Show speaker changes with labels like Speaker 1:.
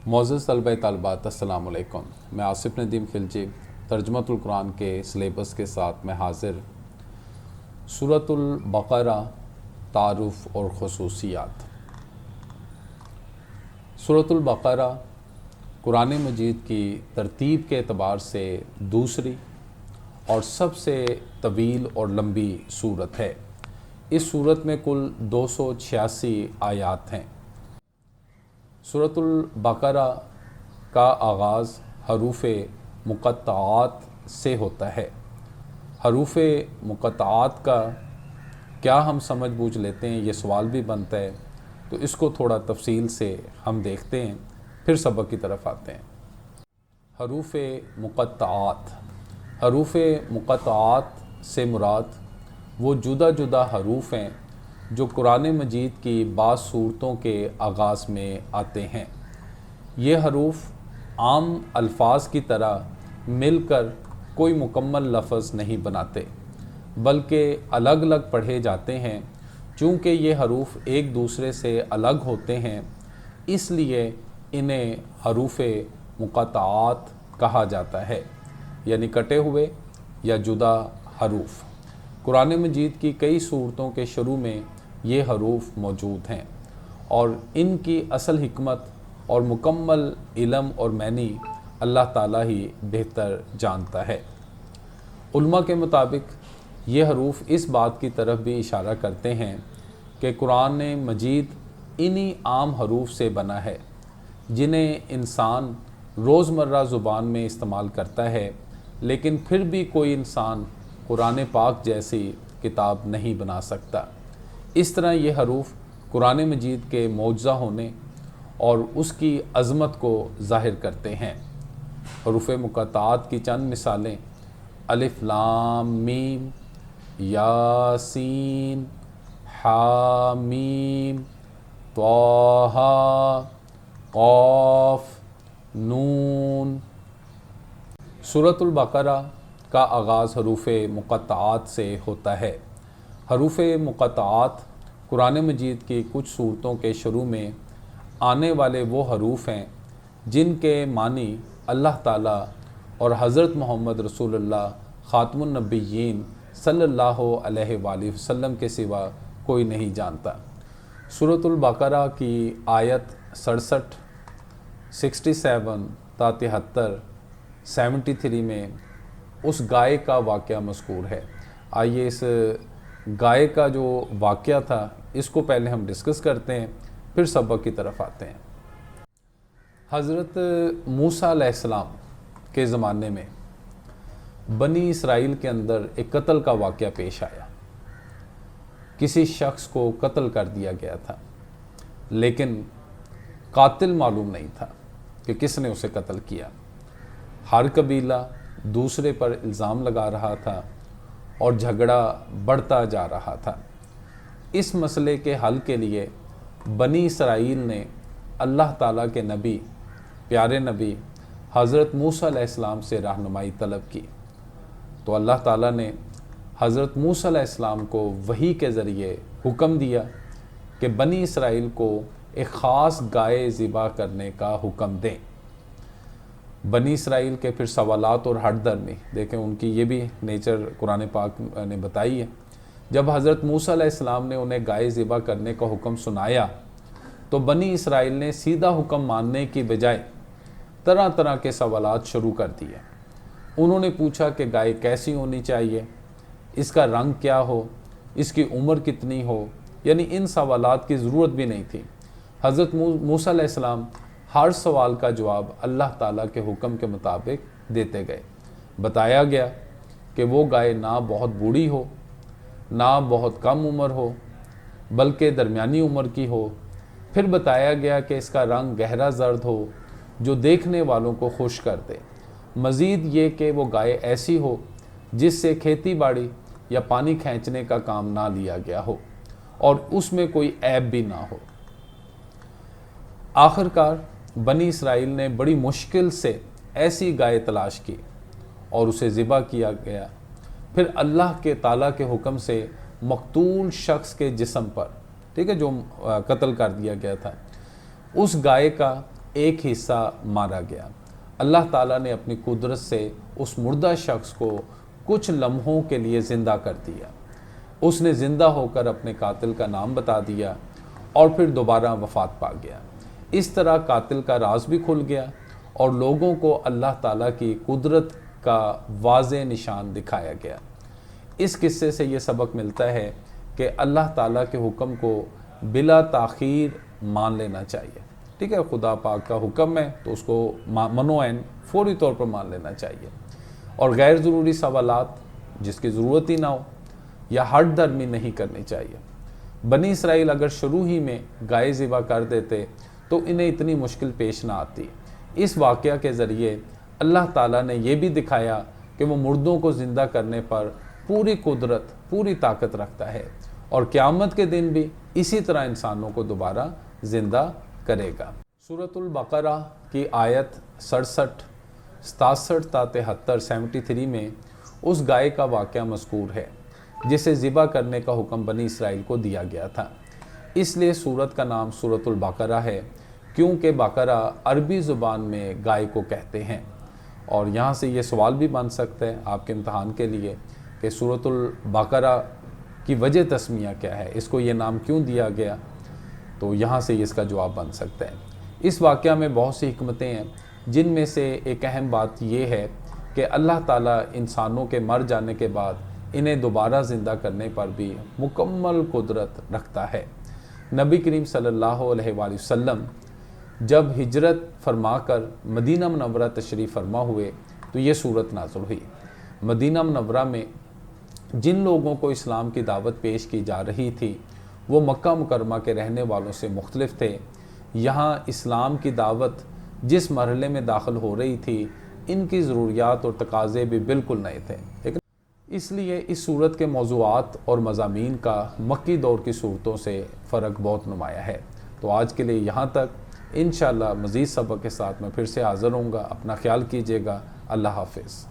Speaker 1: معزز طلبہ طالبات السلام علیکم۔ میں آصف ندیم خلجی ترجمۃ القرآن کے سلیبس کے ساتھ میں حاضر۔ سورۃ البقرہ، تعارف اور خصوصیات۔ سورۃ البقرہ قرآن مجید کی ترتیب کے اعتبار سے دوسری اور سب سے طویل اور لمبی سورت ہے۔ اس سورت میں کل 286 آیات ہیں۔ سورۃ البقرہ کا آغاز حروف مقطعات سے ہوتا ہے۔ حروف مقطعات کا کیا ہم سمجھ بوجھ لیتے ہیں، یہ سوال بھی بنتا ہے، تو اس کو تھوڑا تفصیل سے ہم دیکھتے ہیں، پھر سبق کی طرف آتے ہیں۔ حروف مقطعات۔ حروف مقطعات سے مراد وہ جدا جدا حروف ہیں جو قرآن مجید کی بعض صورتوں کے آغاز میں آتے ہیں۔ یہ حروف عام الفاظ کی طرح مل کر کوئی مکمل لفظ نہیں بناتے، بلکہ الگ الگ پڑھے جاتے ہیں۔ چونکہ یہ حروف ایک دوسرے سے الگ ہوتے ہیں، اس لیے انہیں حروف مقطعات کہا جاتا ہے، یعنی کٹے ہوئے یا جدا حروف۔ قرآن مجید کی کئی صورتوں کے شروع میں یہ حروف موجود ہیں، اور ان کی اصل حکمت اور مکمل علم اور معنی اللہ تعالیٰ ہی بہتر جانتا ہے۔ علماء کے مطابق یہ حروف اس بات کی طرف بھی اشارہ کرتے ہیں کہ قرآن مجید انہی عام حروف سے بنا ہے جنہیں انسان روزمرہ زبان میں استعمال کرتا ہے، لیکن پھر بھی کوئی انسان قرآن پاک جیسی کتاب نہیں بنا سکتا۔ اس طرح یہ حروف قرآن مجید کے معجزہ ہونے اور اس کی عظمت کو ظاہر کرتے ہیں۔ حروف مقطعات کی چند مثالیں: الف لام میم، یاسین، حامیم، طٰہٰ، قاف، نون۔ سورۃ البقرہ کا آغاز حروف مقطعات سے ہوتا ہے۔ حروف مقطعات قرآن مجید کی کچھ صورتوں کے شروع میں آنے والے وہ حروف ہیں جن کے معنی اللہ تعالیٰ اور حضرت محمد رسول اللہ خاتم النبیین صلی اللہ علیہ وآلہ وسلم کے سوا کوئی نہیں جانتا۔ سورۃ البقرہ کی آیت 67، 67 تا 73، 73 میں اس گائے کا واقعہ مذکور ہے۔ آئیے اس گائے کا جو واقعہ تھا اس کو پہلے ہم ڈسکس کرتے ہیں، پھر سبق کی طرف آتے ہیں۔ حضرت موسیٰ علیہ السلام کے زمانے میں بنی اسرائیل کے اندر ایک قتل کا واقعہ پیش آیا۔ کسی شخص کو قتل کر دیا گیا تھا، لیکن قاتل معلوم نہیں تھا کہ کس نے اسے قتل کیا۔ ہر قبیلہ دوسرے پر الزام لگا رہا تھا اور جھگڑا بڑھتا جا رہا تھا۔ اس مسئلے کے حل کے لیے بنی اسرائیل نے اللہ تعالیٰ کے نبی، پیارے نبی حضرت موسیٰ علیہ السلام سے رہنمائی طلب کی، تو اللہ تعالیٰ نے حضرت موسیٰ علیہ السلام کو وحی کے ذریعے حکم دیا کہ بنی اسرائیل کو ایک خاص گائے ذبح کرنے کا حکم دیں۔ بنی اسرائیل کے پھر سوالات اور ہٹ درمی دیکھیں، ان کی یہ بھی نیچر قرآن پاک نے بتائی ہے۔ جب حضرت موسیٰ علیہ السلام نے انہیں گائے ذبح کرنے کا حکم سنایا تو بنی اسرائیل نے سیدھا حکم ماننے کی بجائے طرح طرح کے سوالات شروع کر دیے۔ انہوں نے پوچھا کہ گائے کیسی ہونی چاہیے، اس کا رنگ کیا ہو، اس کی عمر کتنی ہو، یعنی ان سوالات کی ضرورت بھی نہیں تھی۔ حضرت موسیٰ علیہ السلام ہر سوال کا جواب اللہ تعالیٰ کے حکم کے مطابق دیتے گئے۔ بتایا گیا کہ وہ گائے نہ بہت بوڑھی ہو، نہ بہت کم عمر ہو، بلکہ درمیانی عمر کی ہو۔ پھر بتایا گیا کہ اس کا رنگ گہرا زرد ہو جو دیکھنے والوں کو خوش کر دے۔ مزید یہ کہ وہ گائے ایسی ہو جس سے کھیتی باڑی یا پانی کھینچنے کا کام نہ لیا گیا ہو اور اس میں کوئی عیب بھی نہ ہو۔ آخر کار بنی اسرائیل نے بڑی مشکل سے ایسی گائے تلاش کی اور اسے ذبح کیا گیا۔ پھر اللہ کے تعالیٰ کے حکم سے مقتول شخص کے جسم پر، ٹھیک ہے، جو قتل کر دیا گیا تھا، اس گائے کا ایک حصہ مارا گیا۔ اللہ تعالیٰ نے اپنی قدرت سے اس مردہ شخص کو کچھ لمحوں کے لیے زندہ کر دیا۔ اس نے زندہ ہو کر اپنے قاتل کا نام بتا دیا اور پھر دوبارہ وفات پا گیا۔ اس طرح قاتل کا راز بھی کھل گیا اور لوگوں کو اللہ تعالیٰ کی قدرت کا واضح نشان دکھایا گیا۔ اس قصے سے یہ سبق ملتا ہے کہ اللہ تعالیٰ کے حکم کو بلا تاخیر مان لینا چاہیے۔ ٹھیک ہے، خدا پاک کا حکم ہے تو اس کو منوعین فوری طور پر مان لینا چاہیے، اور غیر ضروری سوالات جس کی ضرورت ہی نہ ہو یا ہٹ درمی نہیں کرنی چاہیے۔ بنی اسرائیل اگر شروع ہی میں گائے ذبح کر دیتے تو انہیں اتنی مشکل پیش نہ آتی۔ اس واقعہ کے ذریعے اللہ تعالیٰ نے یہ بھی دکھایا کہ وہ مردوں کو زندہ کرنے پر پوری قدرت، پوری طاقت رکھتا ہے، اور قیامت کے دن بھی اسی طرح انسانوں کو دوبارہ زندہ کرے گا۔ سورۃ البقرہ کی آیت 67، 67 تا 73، 73 میں اس گائے کا واقعہ مذکور ہے جسے ذبح کرنے کا حکم بنی اسرائیل کو دیا گیا تھا۔ اس لیے سورت کا نام سورۃ البقرہ ہے، کیونکہ بقرہ عربی زبان میں گائے کو کہتے ہیں۔ اور یہاں سے یہ سوال بھی بن سکتا ہے آپ کے امتحان کے لیے کہ سورۃ البقرہ کی وجہ تسمیہ کیا ہے، اس کو یہ نام کیوں دیا گیا، تو یہاں سے اس کا جواب بن سکتا ہے۔ اس واقعہ میں بہت سی حکمتیں ہیں، جن میں سے ایک اہم بات یہ ہے کہ اللہ تعالیٰ انسانوں کے مر جانے کے بعد انہیں دوبارہ زندہ کرنے پر بھی مکمل قدرت رکھتا ہے۔ نبی کریم صلی اللہ علیہ وآلہ وسلم جب ہجرت فرما کر مدینہ منورہ تشریف فرما ہوئے تو یہ صورت نازل ہوئی۔ مدینہ منورہ میں جن لوگوں کو اسلام کی دعوت پیش کی جا رہی تھی وہ مکہ مکرمہ کے رہنے والوں سے مختلف تھے۔ یہاں اسلام کی دعوت جس مرحلے میں داخل ہو رہی تھی، ان کی ضروریات اور تقاضے بھی بالکل نئے تھے، اس لیے اس صورت کے موضوعات اور مضامین کا مکی دور کی صورتوں سے فرق بہت نمایاں ہے۔ تو آج کے لیے یہاں تک، انشاءاللہ مزید سبق کے ساتھ میں پھر سے حاضر ہوں گا۔ اپنا خیال کیجیے گا۔ اللہ حافظ۔